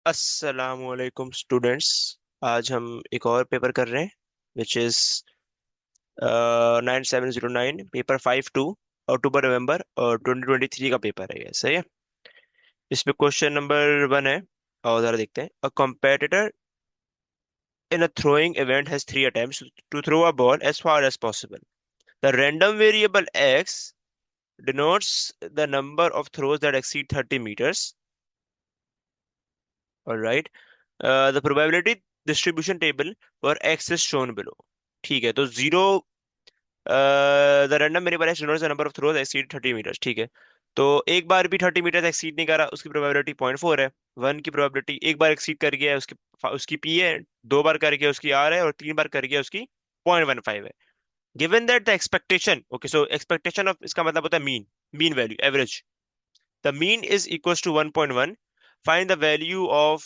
अस्सलामुअलैकुम स्टूडेंट्स। आज हम एक और पेपर कर रहे हैं विच इज़ 9709 पेपर 5 2 अक्टूबर नवंबर और 2023 का पेपर है ये सही है। इसमें क्वेश्चन नंबर 1 है और ज़रा देखते हैं। अ competitor in a throwing event has 3 attempts to throw a ball as far as possible. The random variable x denotes the number of throws that exceed 30 meters. All right. The probability distribution table for x is shown below. ठीक है, तो zero the random variable X denotes the number of throws exceed 30 metres. ठीक है, तो एक बार भी 30 metre exceed नहीं करा, उसकी प्रोबेबिलिटी 0.4 है। वन की प्रोबेबिलिटी एक बार एक्सीड कर गया है उसकी उसकी पी है, दो बार कर गया उसकी आर है और तीन बार कर गया उसकी 0.15 है। Given that the expectation, okay, so expectation of इसका मतलब होता है mean, mean value average. The mean is equals to 1.1। Find the value of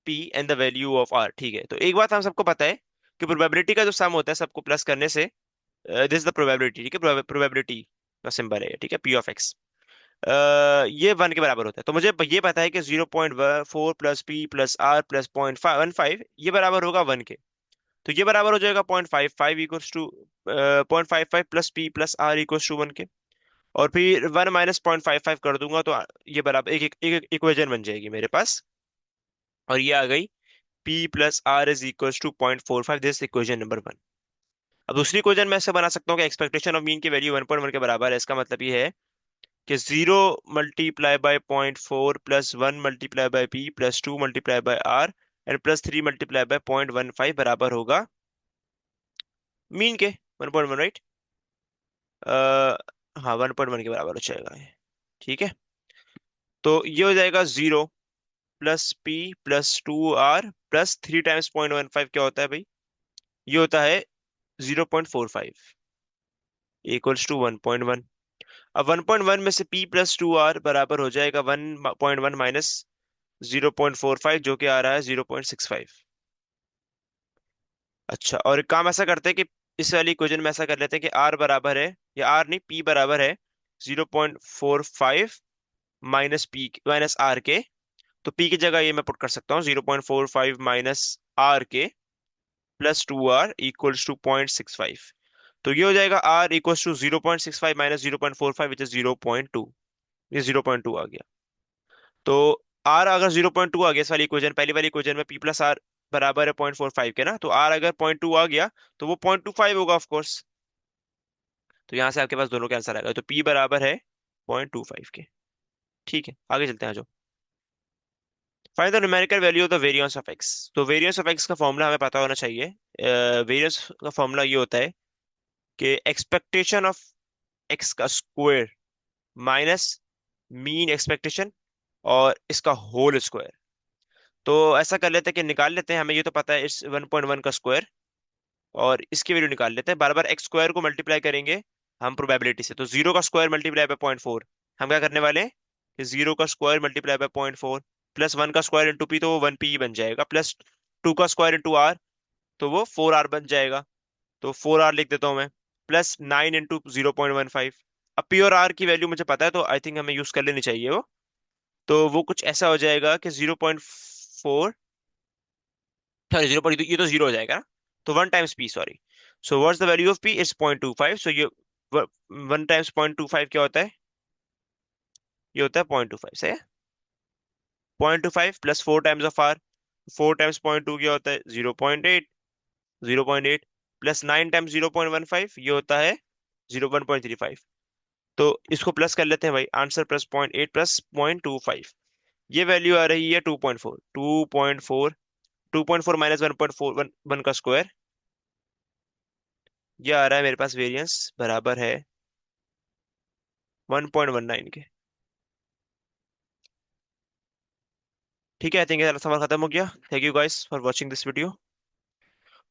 P and the value of R. ठीक है, तो एक बात हम सबको पता है कि प्रोबेबिलिटी का जो सम होता है सबको प्लस करने से दिस द प्रोबेबिलिटी। ठीक है, प्रोबेबिलिटी का सिंबल है, ठीक है, पी ऑफ एक्स। ये 1 के बराबर होता है, तो मुझे ये पता है कि 0.4 plus P plus R plus 0.15 ये बराबर होगा 1 के। तो ये बराबर हो जाएगा 0.55 equals to 0.55 plus P plus R equals to 1 के। और फिर 1 माइनस 0.55 कर दूंगा तो ये बराबर एक एक इक्वेशन बन जाएगी मेरे पास। और ये आ गई P plus R is equals to 0.45। This equation number 1। अब दूसरी इक्वेशन मैं ऐसे बना सकता हूँ कि एक्सपेक्टेशन ऑफ मीन की वैल्यू 1.1 के बराबर है। इसका मतलब ये है कि 0 multiply by 0.4 plus 1 multiply by P plus 2 multiply by R and plus 3 multiply by 0.15 बराबर होगा मीन के 1.1, राइट। हाँ, 1.1 के बराबर हो जाएगा ये। ठीक है, तो ये हो जाएगा 0 plus P plus 2R plus 3 times 0.15 क्या होता है भाई? ये होता है 0.45 इक्वल्स टू 1.1। अब 1.1 में से P प्लस 2R बराबर हो जाएगा 1.1 माइनस 0.45 जो कि आ रहा है 0.65। अच्छा, और एक काम ऐसा करते हैं कि इस वाली इक्वेशन में ऐसा कर लेते हैं कि R बराबर है, या R नहीं, P बराबर है 0.45 माइनस पी माइनस आर के। तो P की जगह ये मैं पुट कर सकता हूँ 0.45 माइनस आर के प्लस 2R इक्वल्स टू 0.65। तो ये हो जाएगा R equals to 0.65 minus 0.45 which is 0.2। ये 0.2 आ गया। तो R अगर 0.2 आ गया इस वाली इक्वेशन, पहली वाली इक्वेशन में P प्लस आर बराबर है 0.45 के ना, तो R अगर 0.2 आ गया तो वो 0.25 होगा ऑफ कोर्स। तो यहाँ से आपके पास दोनों के आंसर आएगा, तो P बराबर है 0.25 के। ठीक है, आगे चलते हैं जो find the numerical value of the variance of x. तो वेरिएंस ऑफ एक्स का फॉर्मूला हमें पता होना चाहिए। वेरिएंस का फॉर्मूला ये होता है कि एक्सपेक्टेशन ऑफ एक्स का स्क्वायर माइनस मीन एक्सपेक्टेशन और इसका होल स्क्वायर। तो ऐसा कर लेते हैं कि निकाल लेते हैं, हमें ये तो पता है इस 1.1 का स्क्वायर और इसकी वैल्यू निकाल लेते हैं। बार बार एक्स स्क्वायर को मल्टीप्लाई करेंगे हम प्रोबेबिलिटी से, तो जीरो का स्क्वायर मल्टीप्लाई बाय 0.4। हम क्या करने वाले हैं कि जीरो का square multiply by 0.4 plus one का स्क्वायर इंटू पी, तो वो 1 पी बन जाएगा, प्लस टू का स्क्वायर इंटू आर तो वो 4 आर बन जाएगा। तो 4 आर लिख देता हूँ मैं, प्लस 9 इंटू 0.15। अब पी और आर की वैल्यू मुझे पता है तो आई थिंक हमें यूज कर लेनी चाहिए वो। तो वो कुछ ऐसा हो जाएगा कि 0.4, सॉरी 0. ये तो जीरो हो जाएगा ना, तो 1 times P, sorry. So what's the value of P? It's 0.25। सो ये 1 टाइम्स 0.25 क्या होता है? ये होता है 0.25 से 0.25 plus 4 times of R। 4 times 0.2 क्या होता है? 0.8। 0.8 प्लस 9 टाइम्स 0.15 ये होता है 1.35। तो इसको प्लस कर लेते हैं भाई, आंसर प्लस 0.8 प्लस 0.25। ये वैल्यू आ रही है 2.4। 2.4, 2.4 माइनस 1.4, वन का स्क्वायर। ये आ रहा है मेरे पास वेरिएंस बराबर है 1.19 के। ठीक है, आई थिंक ये सवाल खत्म हो गया। Thank you guys for watching this video.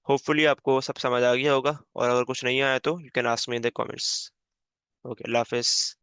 Hopefully आपको सब समझ आ गया होगा, और अगर कुछ नहीं आया तो you can ask me in the comments. Okay, Allah Hafiz.